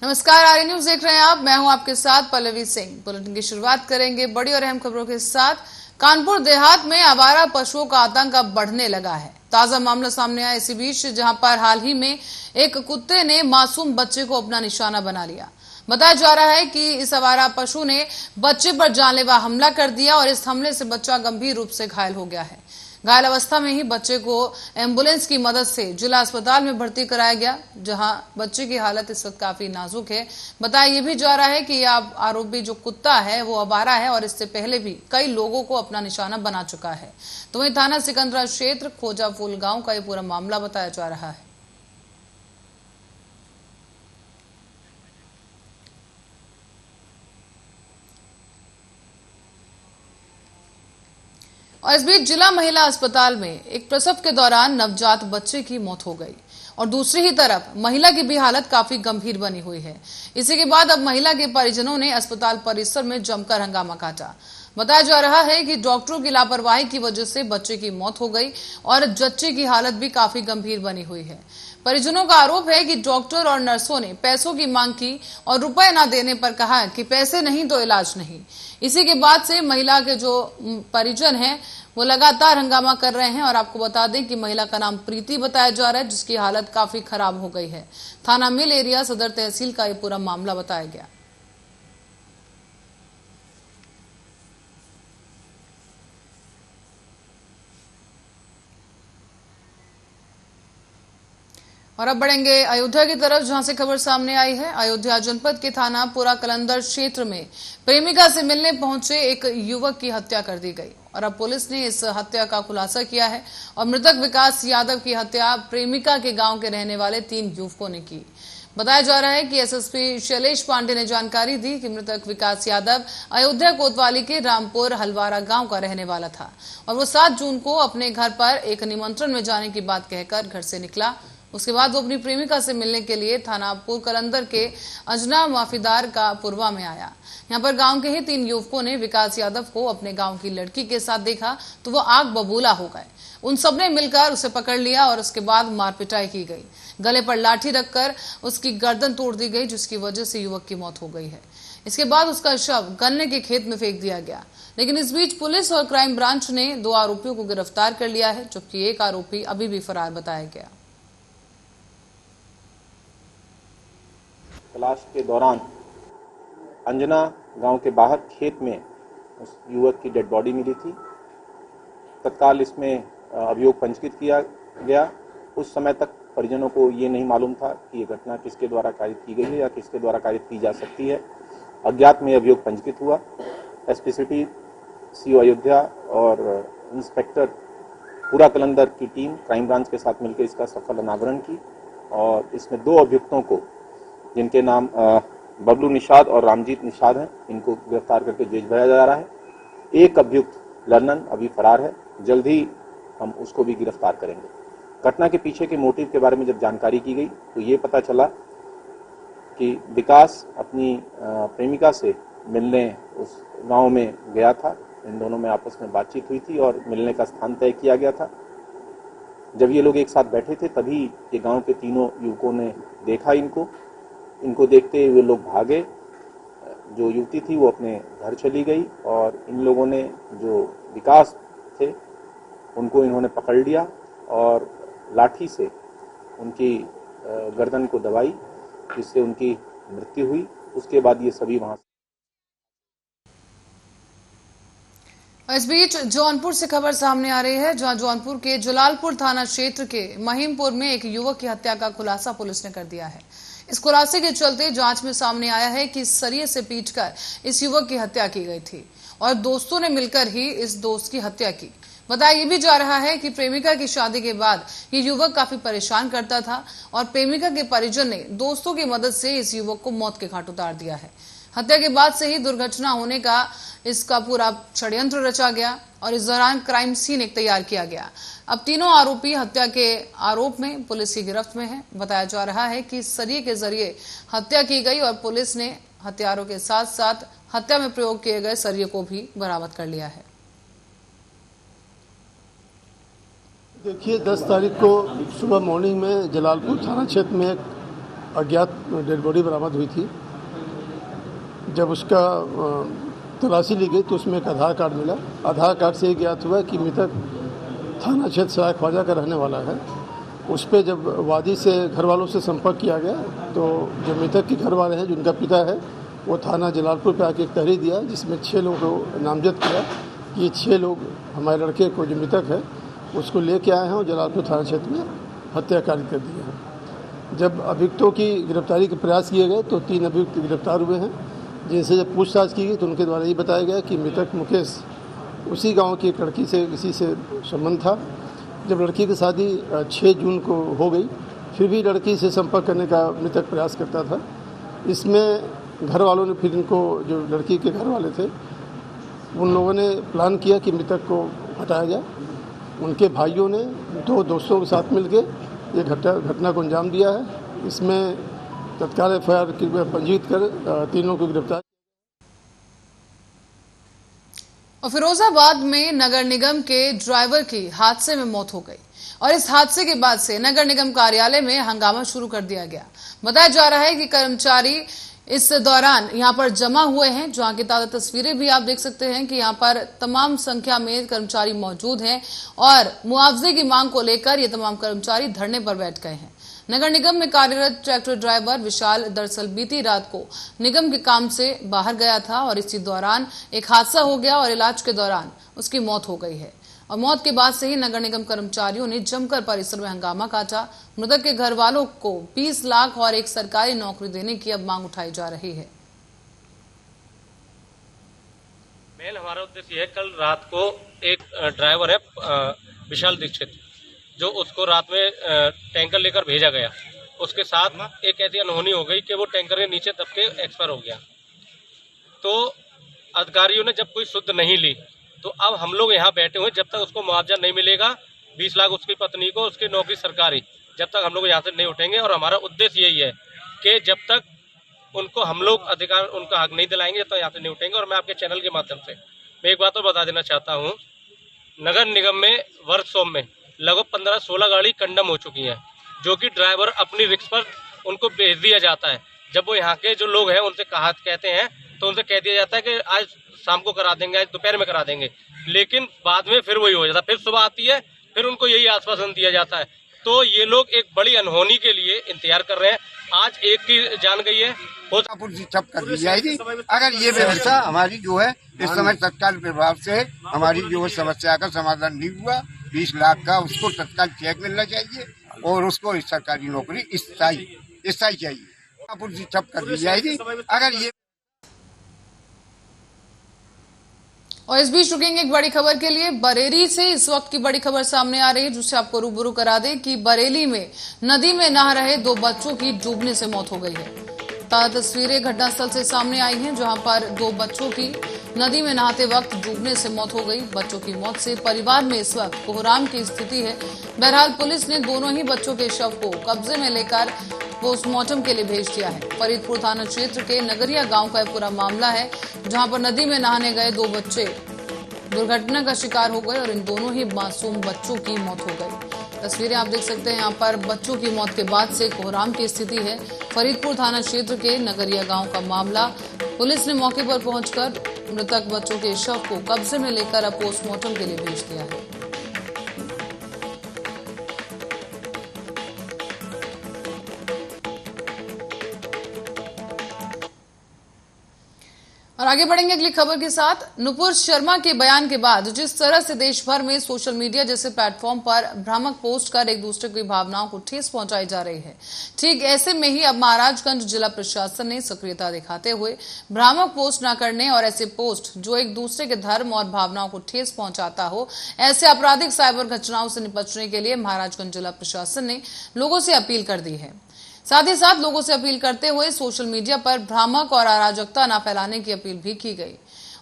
नमस्कार, आर्य न्यूज देख रहे हैं आप। मैं हूं आपके साथ पल्लवी सिंह। बुलेटिन की शुरुआत करेंगे बड़ी और अहम खबरों के साथ। कानपुर देहात में आवारा पशुओं का आतंक अब बढ़ने लगा है। ताजा मामला सामने आया इसी बीच, जहां पर हाल ही में एक कुत्ते ने मासूम बच्चे को अपना निशाना बना लिया। बताया जा रहा है कि इस आवारा पशु ने बच्चे पर जानलेवा हमला कर दिया और इस हमले से बच्चा गंभीर रूप से घायल हो गया है। घायल अवस्था में ही बच्चे को एम्बुलेंस की मदद से जिला अस्पताल में भर्ती कराया गया, जहां बच्चे की हालत इस वक्त काफी नाजुक है। बताया यह भी जा रहा है कि यह आरोपी जो कुत्ता है वो आवारा है और इससे पहले भी कई लोगों को अपना निशाना बना चुका है। तो वहीं थाना सिकंदरा क्षेत्र खोजाफूल गांव का यह पूरा मामला बताया जा रहा है। और इस बीच जिला महिला अस्पताल में एक प्रसव के दौरान नवजात बच्चे की मौत हो गई और दूसरी ही तरफ महिला की भी हालत काफी गंभीर बनी हुई है। इसी के बाद अब महिला के परिजनों ने अस्पताल परिसर में जमकर हंगामा काटा। बताया जा रहा है कि डॉक्टरों की लापरवाही की वजह से बच्चे की मौत हो गई और बच्चे की हालत भी काफी गंभीर बनी हुई है। परिजनों का आरोप है कि डॉक्टर और नर्सों ने पैसों की मांग की और रुपए न देने पर कहा कि पैसे नहीं तो इलाज नहीं। इसी के बाद से महिला के जो परिजन हैं वो लगातार हंगामा कर रहे हैं। और आपको बता दें कि महिला का नाम प्रीति बताया जा रहा है, जिसकी हालत काफी खराब हो गई है। थाना मिल एरिया सदर तहसील का ये पूरा मामला बताया गया। और अब बढ़ेंगे अयोध्या की तरफ, जहां से खबर सामने आई है। अयोध्या जनपद के थाना पुरा कलंदर क्षेत्र में प्रेमिका से मिलने पहुंचे एक युवक की हत्या कर दी गई और अब पुलिस ने इस हत्या का खुलासा किया है। और मृतक विकास यादव की हत्या प्रेमिका के गांव के रहने वाले 3 युवकों ने की। बताया जा रहा है कि एसएसपी शैलेश पांडे ने जानकारी दी कि मृतक विकास यादव अयोध्या कोतवाली के रामपुर हलवारा गांव का रहने वाला था और वो 7 जून को अपने घर पर एक निमंत्रण में जाने की बात कहकर घर से निकला। उसके बाद वो अपनी प्रेमिका से मिलने के लिए थाना पुर कलंदर के अंजना माफीदार का पुरवा में आया। यहाँ पर गांव के ही 3 युवकों ने विकास यादव को अपने गांव की लड़की के साथ देखा तो वो आग बबूला हो गए। उन सबने मिलकर उसे पकड़ लिया और उसके बाद मारपिटाई की गई। गले पर लाठी रखकर उसकी गर्दन तोड़ दी गई, जिसकी वजह से युवक की मौत हो गई है। इसके बाद उसका शव गन्ने के खेत में फेंक दिया गया। लेकिन इस बीच पुलिस और क्राइम ब्रांच ने 2 आरोपियों को गिरफ्तार कर लिया है, जबकि एक आरोपी अभी भी फरार बताया गया। तलाश के दौरान अंजना गांव के बाहर खेत में उस युवक की डेड बॉडी मिली थी। तत्काल इसमें अभियोग पंजीकृत किया गया। उस समय तक परिजनों को ये नहीं मालूम था कि ये घटना किसके द्वारा कारित की गई है या किसके द्वारा कारित की जा सकती है। अज्ञात में अभियोग पंजीकृत हुआ। एसपी सिटी, सीओ अयोध्या और इंस्पेक्टर पूरा कलंदर की टीम क्राइम ब्रांच के साथ मिलकर इसका सफल अनावरण की और इसमें 2 अभियुक्तों को, जिनके नाम बबलू निषाद और रामजीत निषाद हैं, इनको गिरफ्तार करके जेल भेजा जा रहा है। एक अभियुक्त लर्नन अभी फरार है, जल्द ही हम उसको भी गिरफ्तार करेंगे। घटना के पीछे के मोटिव के बारे में जब जानकारी की गई तो ये पता चला कि विकास अपनी प्रेमिका से मिलने उस गांव में गया था। इन दोनों में आपस में बातचीत हुई थी और मिलने का स्थान तय किया गया था। जब ये लोग एक साथ बैठे थे तभी ये गांव के 3 युवकों ने देखा इनको देखते हुए लोग भागे। जो युवती थी वो अपने घर चली गई और इन लोगों ने, जो विकास थे, उनको इन्होंने पकड़ लिया और लाठी से उनकी गर्दन को दबाई, जिससे उनकी मृत्यु हुई। उसके बाद ये सभी वहां। इस बीच जौनपुर से खबर सामने आ रही है, जहां जौनपुर के जलालपुर थाना क्षेत्र के महिमपुर में एक युवक की हत्या का खुलासा पुलिस ने कर दिया है। इस खुलासे के चलते जांच में सामने आया है कि सरिये से पीटकर इस युवक की हत्या की गई थी और दोस्तों ने मिलकर ही इस दोस्त की हत्या की। बताया ये भी जा रहा है कि प्रेमिका की शादी के बाद ये युवक काफी परेशान करता था और प्रेमिका के परिजन ने दोस्तों की मदद से इस युवक को मौत के घाट उतार दिया है। हत्या के बाद से ही दुर्घटना होने का इसका पूरा षड्यंत्र रचा गया और इस दौरान क्राइम सीन एक तैयार किया गया। अब 3 आरोपी हत्या के आरोप में पुलिस की गिरफ्त में है। बताया जा रहा है कि सरिये के जरिए हत्या की गई और पुलिस ने हथियारों के साथ साथ हत्या में प्रयोग किए गए सरिये को भी बरामद कर लिया है। देखिए, 10 तारीख को सुबह मॉर्निंग में जलालपुर थाना क्षेत्र में एक अज्ञात डेड बॉडी बरामद हुई थी। जब उसका तलाशी ली गई तो उसमें एक आधार कार्ड मिला। आधार कार्ड से ये ज्ञात हुआ कि मृतक थाना क्षेत्र सराय ख्वाजा का रहने वाला है। उस पर जब वादी से घर वालों से संपर्क किया गया तो जो मृतक के घर वाले हैं, जिनका पिता है, वो थाना जलालपुर पे आके एक तहरीर दिया जिसमें 6 लोगों को नामजद किया कि ये 6 लोग हमारे लड़के को, जो मृतक है, उसको लेके आए हैं और जलालपुर थाना क्षेत्र में हत्याकांड कर दिए हैं। जब अभियुक्तों की गिरफ्तारी के प्रयास किए गए तो 3 अभियुक्त गिरफ्तार हुए हैं, जिनसे जब पूछताछ की गई तो उनके द्वारा ये बताया गया कि मृतक मुकेश उसी गांव की एक लड़की से किसी से संबंध था। जब लड़की की शादी 6 जून को हो गई, फिर भी लड़की से संपर्क करने का मृतक प्रयास करता था। इसमें घर वालों ने फिर इनको, जो लड़की के घर वाले थे, उन लोगों ने प्लान किया कि मृतक को हटाया जाए। उनके भाइयों ने 2 दोस्तों के साथ मिलकर ये घटना को अंजाम दिया है। इसमें तत्काल FIR पंजीकृत कर तीनों को गिरफ्तार। और फिरोजाबाद में नगर निगम के ड्राइवर की हादसे में मौत हो गई और इस हादसे के बाद से नगर निगम कार्यालय में हंगामा शुरू कर दिया गया। बताया जा रहा है कि कर्मचारी इस दौरान यहां पर जमा हुए हैं। जहां की ताजा तस्वीरें भी आप देख सकते हैं कि यहां पर तमाम संख्या में कर्मचारी मौजूद हैं और मुआवजे की मांग को लेकर ये तमाम कर्मचारी धरने पर बैठ गए हैं। नगर निगम में कार्यरत ट्रैक्टर ड्राइवर विशाल दरअसल बीती रात को निगम के काम से बाहर गया था और इसी दौरान एक हादसा हो गया और इलाज के दौरान उसकी मौत हो गई है। और मौत के बाद से ही नगर निगम कर्मचारियों ने जमकर परिसर में हंगामा काटा। मृतक के घर वालों को 20 लाख और एक सरकारी नौकरी देने की अब मांग उठाई जा रही है। मेन हमारा उद्देश्य है, कल रात को एक ड्राइवर है विशाल दीक्षित, जो उसको रात में टैंकर लेकर भेजा गया। उसके साथ एक ऐसी अनहोनी हो गई कि वो टैंकर के नीचे दब के एक्सपायर हो गया। तो अधिकारियों ने जब कोई सुध नहीं ली तो अब हम लोग यहाँ बैठे हुए, जब तक उसको मुआवजा नहीं मिलेगा 20 लाख उसकी पत्नी को, उसकी नौकरी सरकारी, जब तक हम लोग यहाँ से नहीं उठेंगे। और हमारा उद्देश्य यही है कि जब तक उनको हम लोग अधिकार, उनका हक नहीं दिलाएंगे, जब तक यहाँ से नहीं उठेंगे। और मैं आपके चैनल के माध्यम से मैं एक बात और बता देना चाहता हूँ, नगर निगम में वर्कशॉप में लगभग 15-16 गाड़ी कंडम हो चुकी है, जो कि ड्राइवर अपनी रिस्क पर उनको भेज दिया जाता है। जब वो यहाँ के जो लोग हैं उनसे कहते हैं तो उनसे कह दिया जाता है कि आज शाम को करा देंगे, आज दोपहर में करा देंगे, लेकिन बाद में फिर वही हो जाता है। फिर सुबह आती है, फिर उनको यही आश्वासन दिया जाता है। तो ये लोग एक बड़ी अनहोनी के लिए इंतजार कर रहे हैं। आज एक की जान गई है, ठप कर दी जाएगी अगर ये व्यवस्था हमारी जो है इस समय तत्काल प्रभाव से हमारी जो समस्या का समाधान नहीं हुआ। 20 लाख का उसको तत्काल चेक मिलना चाहिए और उसको सरकारी नौकरी स्थायी चाहिए। ठप कर दी जाएगी अगर ये। और इस बीच रुकेंगे एक बड़ी खबर के लिए। बरेली से इस वक्त की बड़ी खबर सामने आ रही है, जिससे आपको रूबरू करा दें कि बरेली में नदी में नहा रहे 2 बच्चों की डूबने से मौत हो गई है। ताजा तस्वीरें घटनास्थल से सामने आई हैं, जहां पर 2 बच्चों की नदी में नहाते वक्त डूबने से मौत हो गई। बच्चों की मौत से परिवार में इस वक्त कोहराम की स्थिति है। बहरहाल पुलिस ने दोनों ही बच्चों के शव को कब्जे में लेकर पोस्टमार्टम के लिए भेज दिया है। फरीदपुर थाना क्षेत्र के नगरिया गांव का यह पूरा मामला है, जहां पर नदी में नहाने गए 2 बच्चे दुर्घटना का शिकार हो गए और इन दोनों ही मासूम बच्चों की मौत हो गई। तस्वीरें आप देख सकते हैं, यहाँ पर बच्चों की मौत के बाद से कोहराम की स्थिति है। फरीदपुर थाना क्षेत्र के नगरिया गांव का मामला। पुलिस ने मौके पर पहुंचकर मृतक बच्चों के शव को कब्जे में लेकर अब पोस्टमार्टम के लिए भेज दिया है। और आगे बढ़ेंगे अगली खबर के साथ। नुपुर शर्मा के बयान के बाद जिस तरह से देश भर में सोशल मीडिया जैसे प्लेटफॉर्म पर भ्रामक पोस्ट कर एक दूसरे की भावनाओं को ठेस पहुंचाई जा रही है, ठीक ऐसे में ही अब महाराजगंज जिला प्रशासन ने सक्रियता दिखाते हुए भ्रामक पोस्ट न करने और ऐसे पोस्ट जो एक दूसरे के धर्म और भावनाओं को ठेस पहुंचाता हो, ऐसे आपराधिक साइबर घटनाओं से निपटने के लिए महाराजगंज जिला प्रशासन ने लोगों से अपील कर दी है। साथ ही साथ लोगों से अपील करते हुए सोशल मीडिया पर भ्रामक और अराजकता न फैलाने की अपील भी की गई।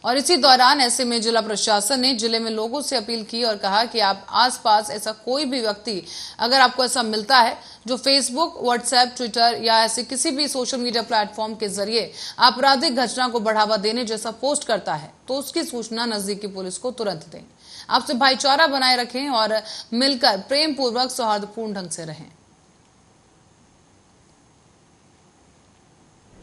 और इसी दौरान ऐसे में जिला प्रशासन ने जिले में लोगों से अपील की और कहा कि आप आसपास ऐसा कोई भी व्यक्ति अगर आपको ऐसा मिलता है जो फेसबुक, व्हाट्सएप, ट्विटर या ऐसे किसी भी सोशल मीडिया प्लेटफॉर्म के जरिए आपराधिक घटना को बढ़ावा देने जैसा पोस्ट करता है, तो उसकी सूचना नजदीकी पुलिस को तुरंत दें। आपसे भाईचारा बनाए रखें और मिलकर प्रेम पूर्वक सौहार्दपूर्ण ढंग से रहें।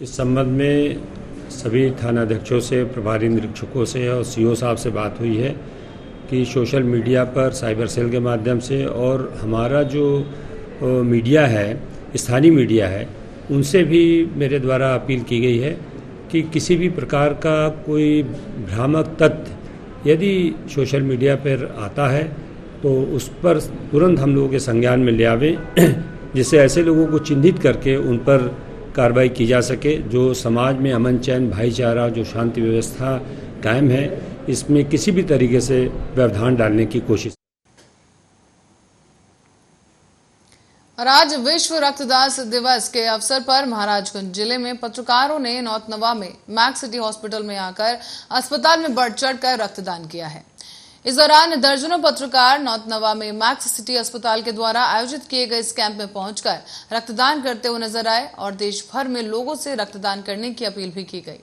इस संबंध में सभी थानाध्यक्षों से, प्रभारी निरीक्षकों से और सीओ साहब से बात हुई है कि सोशल मीडिया पर साइबर सेल के माध्यम से और हमारा जो मीडिया है, स्थानीय मीडिया है, उनसे भी मेरे द्वारा अपील की गई है कि किसी भी प्रकार का कोई भ्रामक तथ्य यदि सोशल मीडिया पर आता है तो उस पर तुरंत हम लोगों के संज्ञान में ले आवें, जिससे ऐसे लोगों को चिन्हित करके उन पर कार्रवाई की जा सके, जो समाज में अमन चैन, भाईचारा, जो शांति व्यवस्था कायम है, इसमें किसी भी तरीके से व्यवधान डालने की कोशिश। और आज विश्व रक्तदान दिवस के अवसर पर महाराजगंज जिले में पत्रकारों ने नौतनवा में मैक्स सिटी हॉस्पिटल में आकर अस्पताल में बढ़ चढ़कर रक्तदान किया है। इस दौरान दर्जनों पत्रकार नौतनवा में मैक्स सिटी अस्पताल के द्वारा आयोजित किए गए इस कैंप में पहुंचकर रक्तदान करते हुए नजर आए और देश भर में लोगों से रक्तदान करने की अपील भी की गई।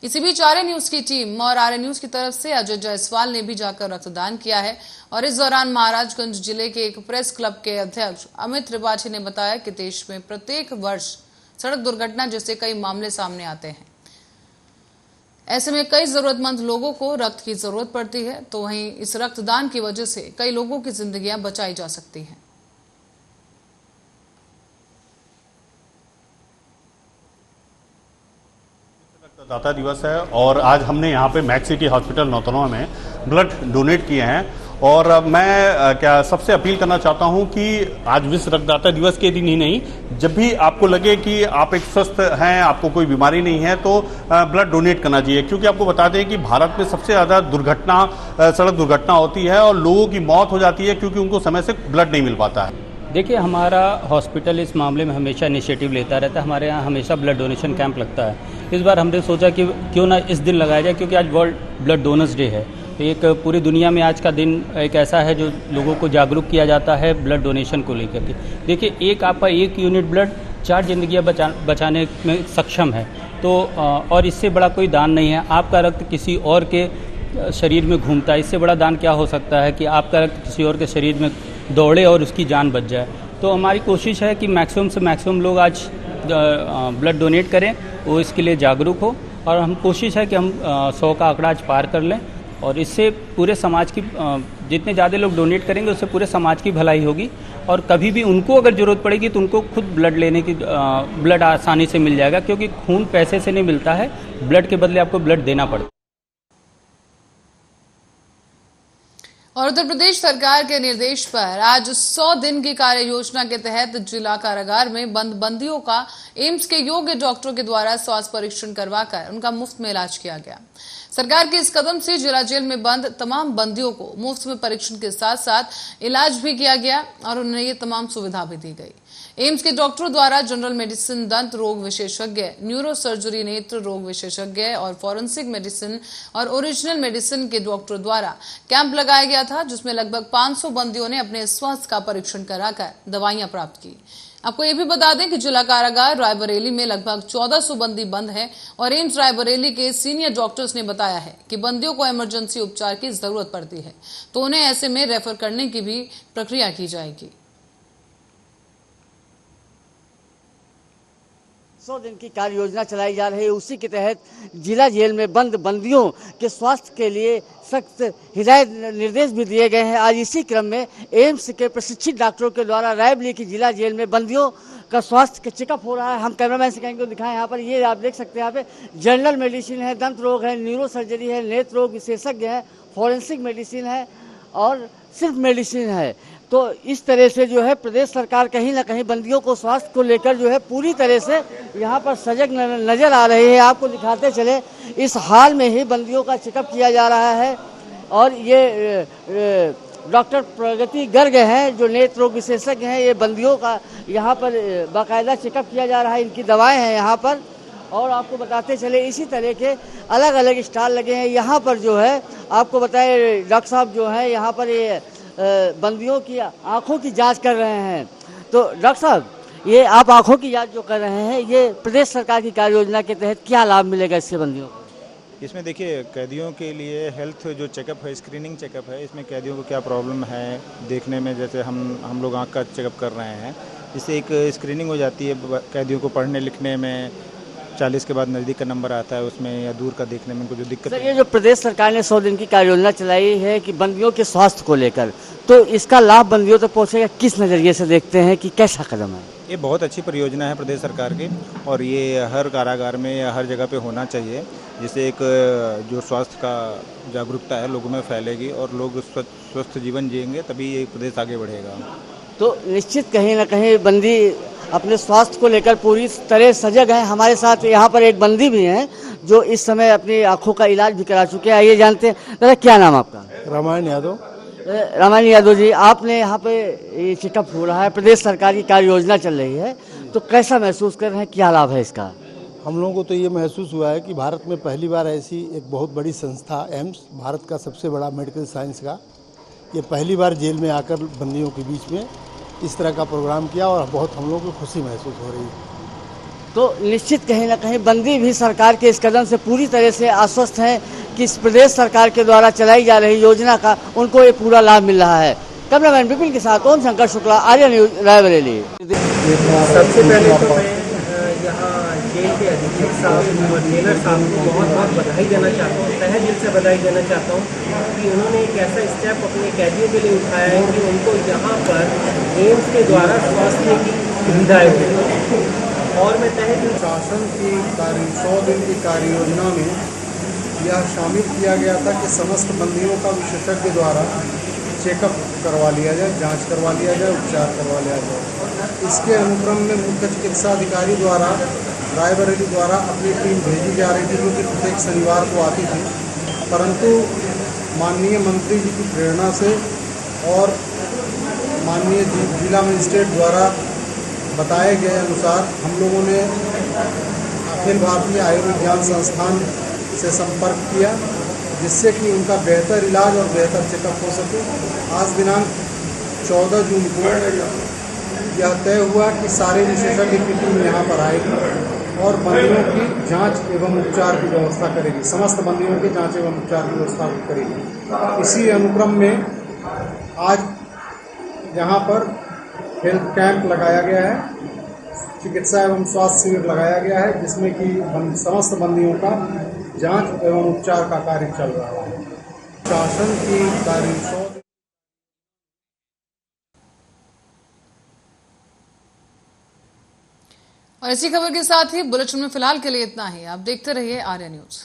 इसी बीच आर्य न्यूज की टीम और आर्य न्यूज की तरफ से अजय जायसवाल ने भी जाकर रक्तदान किया है और इस दौरान महाराजगंज जिले के एक प्रेस क्लब के अध्यक्ष अमित त्रिपाठी ने बताया कि देश में प्रत्येक वर्ष सड़क दुर्घटना जैसे कई मामले सामने आते हैं। ऐसे में कई जरूरतमंद लोगों को रक्त की जरूरत पड़ती है, तो वहीं इस रक्तदान की वजह से कई लोगों की जिंदगियां बचाई जा सकती हैं। रक्तदाता दिवस है और आज हमने यहाँ पे मैक्स सिटी हॉस्पिटल नौतनवा में ब्लड डोनेट किए हैं और मैं क्या सबसे अपील करना चाहता हूँ कि आज विश्व रक्तदाता दिवस के दिन ही नहीं, जब भी आपको लगे कि आप एक स्वस्थ हैं, आपको कोई बीमारी नहीं है, तो ब्लड डोनेट करना चाहिए। क्योंकि आपको बता दें कि भारत में सबसे ज़्यादा दुर्घटना सड़क दुर्घटना होती है और लोगों की मौत हो जाती है क्योंकि उनको समय से ब्लड नहीं मिल पाता है। देखिए, हमारा हॉस्पिटल इस मामले में हमेशा इनिशिएटिव लेता रहता है। हमारे यहाँ हमेशा ब्लड डोनेशन कैंप लगता है। इस बार हमने सोचा कि क्यों ना इस दिन लगाया जाए, क्योंकि आज वर्ल्ड ब्लड डोनर्स डे है। एक पूरी दुनिया में आज का दिन एक ऐसा है जो लोगों को जागरूक किया जाता है ब्लड डोनेशन को लेकर के। देखिए, एक आपका 1 यूनिट ब्लड 4 जिंदगियाँ बचाने में सक्षम है, तो और इससे बड़ा कोई दान नहीं है। आपका रक्त किसी और के शरीर में घूमता है, इससे बड़ा दान क्या हो सकता है कि आपका रक्त किसी और के शरीर में दौड़े और उसकी जान बच जाए। तो हमारी कोशिश है कि मैक्सिमम से मैक्सिमम लोग आज ब्लड डोनेट करें, वो इसके लिए जागरूक हो, और हम कोशिश है कि हम 100 का आंकड़ा आज पार कर लें और इससे पूरे समाज की जितने ज़्यादा लोग डोनेट करेंगे उससे पूरे समाज की भलाई होगी। और कभी भी उनको अगर ज़रूरत पड़ेगी तो उनको खुद ब्लड लेने की ब्लड आसानी से मिल जाएगा, क्योंकि खून पैसे से नहीं मिलता है, ब्लड के बदले आपको ब्लड देना पड़ता है। और उत्तर प्रदेश सरकार के निर्देश पर आज 100 दिन की कार्य योजना के तहत जिला कारागार में बंद बंदियों का एम्स के योग्य डॉक्टरों के द्वारा स्वास्थ्य परीक्षण करवाकर उनका मुफ्त में इलाज किया गया। सरकार के इस कदम से जिला जेल में बंद तमाम बंदियों को मुफ्त में परीक्षण के साथ साथ इलाज भी किया गया और उन्हें ये तमाम सुविधा भी दी गई। एम्स के डॉक्टरों द्वारा जनरल मेडिसिन, दंत रोग विशेषज्ञ, न्यूरो सर्जरी, नेत्र रोग विशेषज्ञ और फॉरेंसिक मेडिसिन और ओरिजिनल मेडिसिन के डॉक्टरों द्वारा कैंप लगाया गया था, जिसमें लगभग 500 बंदियों ने अपने स्वास्थ्य का परीक्षण कराकर दवाइयां प्राप्त की। आपको ये भी बता दें कि जिला कारागार रायबरेली में लगभग 1400 बंदी बंद है और एम्स रायबरेली के सीनियर डॉक्टर्स ने बताया है कि बंदियों को इमरजेंसी उपचार की जरूरत पड़ती है, तो उन्हें ऐसे में रेफर करने की भी प्रक्रिया की जाएगी। 100 दिन की कार्य योजना चलाई जा रही है। उसी के तहत जिला जेल में बंद बंदियों के स्वास्थ्य के लिए सख्त हिदायत निर्देश भी दिए गए हैं। आज इसी क्रम में एम्स के प्रशिक्षित डॉक्टरों के द्वारा रायबरेली की जिला जेल में बंदियों का स्वास्थ्य चेकअप हो रहा है। हम कैमरामैन से कहेंगे दिखाएं, यहाँ पर ये आप देख सकते हैं, यहाँ पे जनरल मेडिसिन है, दंत रोग है, न्यूरो सर्जरी है, नेत्र रोग विशेषज्ञ है, फॉरेंसिक मेडिसिन है और सिर्फ मेडिसिन है। तो इस तरह से जो है प्रदेश सरकार कहीं ना कहीं बंदियों को स्वास्थ्य को लेकर जो है पूरी तरह से यहाँ पर सजग नजर आ रही है। आपको दिखाते चले, इस हाल में ही बंदियों का चेकअप किया जा रहा है और ये डॉक्टर प्रगति गर्ग हैं जो नेत्र रोग विशेषज्ञ हैं। ये बंदियों का यहाँ पर बाकायदा चेकअप किया जा रहा है, इनकी दवाएं हैं यहाँ पर। और आपको बताते चले, इसी तरह के अलग अलग स्टॉल लगे हैं यहाँ पर। जो है आपको बताए, डॉक्टर साहब जो है यहाँ पर ये बंदियों की आंखों की जांच कर रहे हैं। तो डॉक्टर साहब, ये आप आंखों की जांच जो कर रहे हैं, ये प्रदेश सरकार की कार्य योजना के तहत क्या लाभ मिलेगा इससे बंदियों को? इसमें देखिए, कैदियों के लिए हेल्थ जो चेकअप है, स्क्रीनिंग चेकअप है, इसमें कैदियों को क्या प्रॉब्लम है देखने में, जैसे हम लोग आँख का चेकअप कर रहे हैं, इससे एक स्क्रीनिंग हो जाती है कैदियों को पढ़ने लिखने में, 40 के बाद नज़दीक का नंबर आता है उसमें, या दूर का देखने में उनको जो दिक्कत सर, ये जो प्रदेश सरकार ने 100 दिन की कार्य योजना चलाई है कि बंदियों के स्वास्थ्य को लेकर, तो इसका लाभ बंदियों तक पहुंचेगा, किस नज़रिए से देखते हैं कि कैसा कदम है? ये बहुत अच्छी परियोजना है प्रदेश सरकार की, और ये हर कारागार में या हर जगह पे होना चाहिए, जिससे एक जो स्वास्थ्य का जागरूकता है लोगों में फैलेगी और लोग स्वस्थ जीवन जिएंगे, तभी ये प्रदेश आगे बढ़ेगा। तो निश्चित कहीं ना कहीं बंदी अपने स्वास्थ्य को लेकर पूरी तरह सजग है। हमारे साथ यहाँ पर एक बंदी भी हैं जो इस समय अपनी आंखों का इलाज भी करा चुके हैं। आइए जानते हैं, दादा क्या नाम आपका? रामायण यादव। रामायण यादव जी, आपने यहाँ पे ये चेकअप हो रहा है, प्रदेश सरकार की कार्य योजना चल रही है, तो कैसा महसूस कर रहे हैं, क्या लाभ है इसका? हम लोगों को तो ये महसूस हुआ है कि भारत में पहली बार ऐसी एक बहुत बड़ी संस्था एम्स, भारत का सबसे बड़ा मेडिकल साइंस का, ये पहली बार जेल में आकर बंदियों के बीच में इस तरह का प्रोग्राम किया और बहुत हम लोगों को खुशी महसूस हो रही है। तो निश्चित कहीं ना कहीं बंदी भी सरकार के इस कदम से पूरी तरह से आश्वस्त हैं कि इस प्रदेश सरकार के द्वारा चलाई जा रही योजना का उनको ये पूरा लाभ मिल रहा है। कैमरामैन विपिन के साथ ओम शंकर शुक्ला, आर्या न्यूज, रायबरेली। सबसे पहले तो मैं यहाँ जेल के अधीक्षक साहब और जेलर साहब को बहुत बहुत बधाई देना चाहता हूँ, तहे दिल से बधाई देना चाहता हूँ कि उन्होंने एक ऐसा स्टेप अपने कैदियों के लिए उठाया है कि उनको यहाँ पर एम्स के द्वारा स्वास्थ्य की सुविधाएँ मिली। और मैं तहे दिल शासन की 100 दिन की कार्य योजना में यह शामिल किया गया था कि समस्त बंदियों का विशेषज्ञ द्वारा चेकअप करवा लिया जाए, जांच करवा लिया जाए, उपचार करवा लिया जाए। इसके अनुक्रम में मुख्य चिकित्सा अधिकारी द्वारा रायबरेली द्वारा अपनी टीम भेजी जा रही थी, जो कि प्रत्येक शनिवार को आती थी, परंतु माननीय मंत्री जी की प्रेरणा से और माननीय जिला मजिस्ट्रेट द्वारा बताए गए अनुसार हम लोगों ने अखिल भारतीय आयुर्विज्ञान संस्थान से संपर्क किया, जिससे कि उनका बेहतर इलाज और बेहतर चेकअप हो सके। आज दिनांक 14 जून को यह तय हुआ कि सारे विशेषज्ञ की टीम यहाँ पर आएगी और बंदियों की जांच एवं उपचार की व्यवस्था करेगी, समस्त बंदियों की जांच एवं उपचार की व्यवस्था करेगी। इसी अनुक्रम में आज यहाँ पर हेल्थ कैंप लगाया गया है, चिकित्सा एवं स्वास्थ्य शिविर लगाया गया है, जिसमें कि समस्त बंदियों का जांच एवं उपचार का कार्य चल रहा है। शासन की तारीख 100। और इसी खबर के साथ ही बुलेटिन में फिलहाल के लिए इतना ही। आप देखते रहिए आर्या न्यूज।